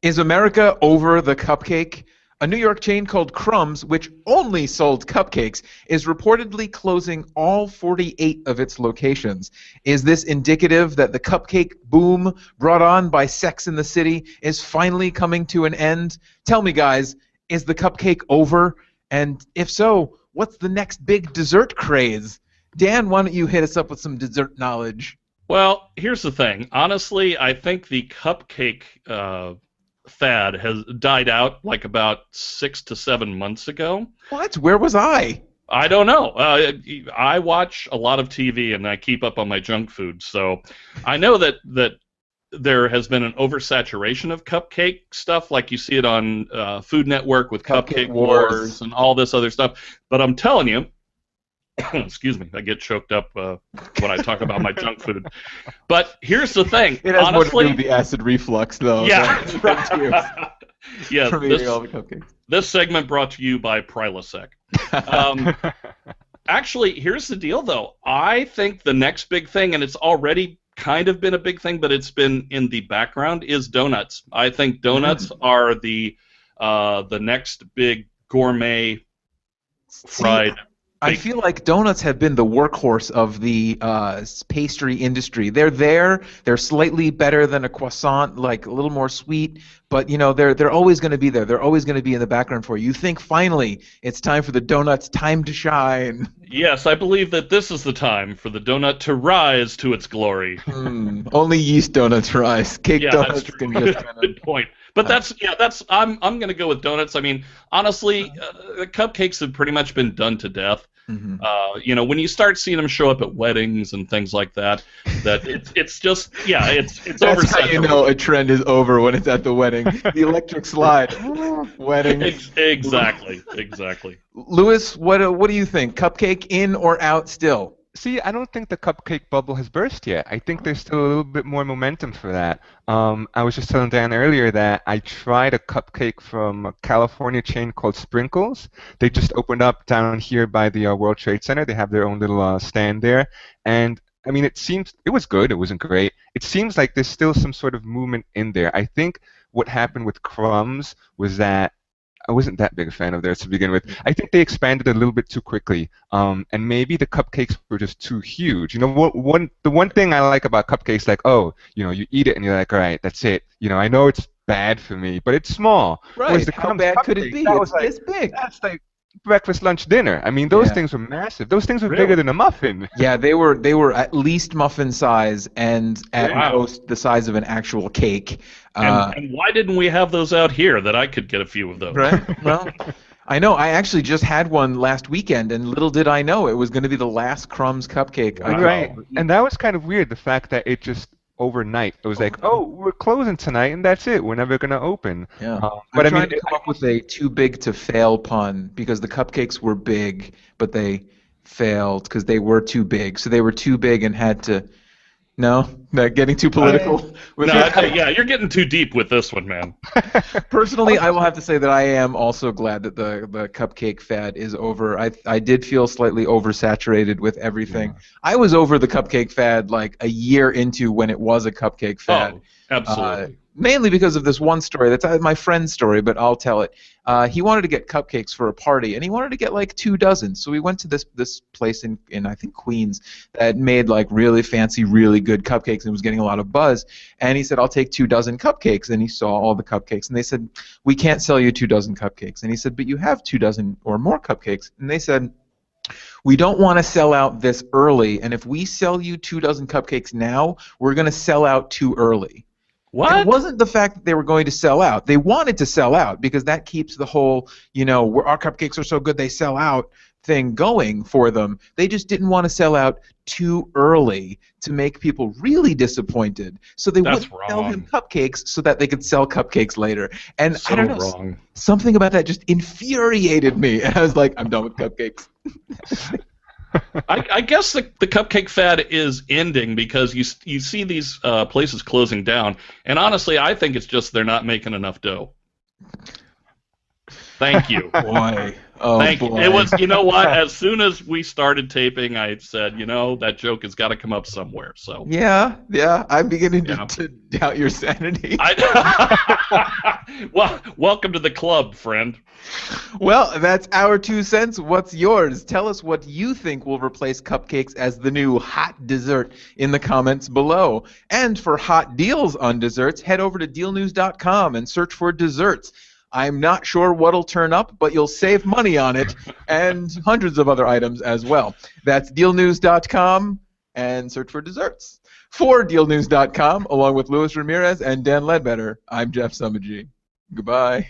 Is America over the cupcake? A New York chain called Crumbs, which only sold cupcakes, is reportedly closing all 48 of its locations. Is this indicative that the cupcake boom brought on by Sex in the City is finally coming to an end? Tell me, guys, is the cupcake over? And if so, what's the next big dessert craze? Dan, why don't you hit us up with some dessert knowledge? Well, here's the thing. Honestly, I think the cupcake fad has died out like about 6 to 7 months ago. What? Where was I? I don't know. I watch a lot of TV and I keep up on my junk food, so I know that there has been an oversaturation of cupcake stuff, like you see it on Food Network with Cupcake Wars and all this other stuff. But I'm telling you, excuse me, I get choked up when I talk about my junk food. But here's the thing. It has honestly, more to do with the acid reflux, though. Yeah. Yeah. From eating all the cupcakes. This segment brought to you by Prilosec. Actually, here's the deal, though. I think the next big thing, and it's already kind of been a big thing, but it's been in the background, is donuts. I think donuts are the next big gourmet fried. I feel like donuts have been the workhorse of the pastry industry. They're there. They're slightly better than a croissant, like a little more sweet. But you know, they're always going to be there. They're always going to be in the background for you. You think finally it's time for the donuts' time to shine. Yes, I believe that this is the time for the donut to rise to its glory. Only yeast donuts rise. Cake donuts can just kind of... Good point. But I'm going to go with donuts. I mean, honestly, the cupcakes have pretty much been done to death. You know, when you start seeing them show up at weddings and things like that, it's just it's That's oversaturated. how you know a trend is over, when it's at the wedding. The electric slide. Wedding. Exactly. Louis, what do you think? Cupcake in or out still? See, I don't think the cupcake bubble has burst yet. I think there's still a little bit more momentum for that. I was just telling Dan earlier that I tried a cupcake from a California chain called Sprinkles. They just opened up down here by the World Trade Center. They have their own little stand there. And, I mean, it was good. It wasn't great. It seems like there's still some sort of movement in there. I think what happened with Crumbs was that I wasn't that big a fan of theirs to begin with. I think they expanded a little bit too quickly, and maybe the cupcakes were just too huge. You know, the one thing I like about cupcakes, like, oh, you know, you eat it and you're like, all right, that's it. You know, I know it's bad for me, but it's small. Right. How bad could it be? That was It's this big. That's like breakfast, lunch, dinner. I mean, those things were massive. Those things were bigger than a muffin. Yeah, they were at least muffin size and at most the size of an actual cake. And why didn't we have those out here that I could get a few of those? Right. Well, I know. I actually just had one last weekend, and little did I know it was going to be the last Crumbs cupcake. Right. And that was kind of weird, the fact that it just overnight it was like, oh, we're closing tonight, and that's it. We're never going to open. Yeah. But I'm trying to come up with a too big to fail pun, because the cupcakes were big, but they failed because they were too big. So they were too big and had to... No? Not getting too political? Yeah, you're getting too deep with this one, man. Personally, I will have to say that I am also glad that the cupcake fad is over. I did feel slightly oversaturated with everything. Yeah. I was over the cupcake fad like a year into when it was a cupcake fad. Oh, absolutely. Mainly because of this one story. That's my friend's story, but I'll tell it. He wanted to get cupcakes for a party, and he wanted to get like 2 dozen. So we went to this place in I think Queens that made like really fancy, really good cupcakes and was getting a lot of buzz. And he said, "I'll take 2 dozen cupcakes." And he saw all the cupcakes, and they said, "We can't sell you 2 dozen cupcakes." And he said, "But you have 2 dozen or more cupcakes." And they said, "We don't want to sell out this early, and if we sell you 2 dozen cupcakes now, we're going to sell out too early." What? And it wasn't the fact that they were going to sell out. They wanted to sell out because that keeps the whole, you know, our cupcakes are so good they sell out thing going for them. They just didn't want to sell out too early to make people really disappointed. So they wouldn't sell him cupcakes so that they could sell cupcakes later. And so I don't know, something about that just infuriated me. And I was like, I'm done with cupcakes. I guess the cupcake fad is ending because you see these places closing down, and honestly, I think it's just they're not making enough dough. Thank you. Boy, Oh Thank you. boy. It was, you know what? As soon as we started taping, I said, that joke has got to come up somewhere. So Yeah, I'm beginning Yeah. to doubt your sanity. Well, welcome to the club, friend. Well, that's our 2 cents. What's yours? Tell us what you think will replace cupcakes as the new hot dessert in the comments below. And for hot deals on desserts, head over to dealnews.com and search for desserts. I'm not sure what'll turn up, but you'll save money on it and hundreds of other items as well. That's dealnews.com and search for desserts. For dealnews.com, along with Luis Ramirez and Dan Ledbetter, I'm Jeff Summergy. Goodbye.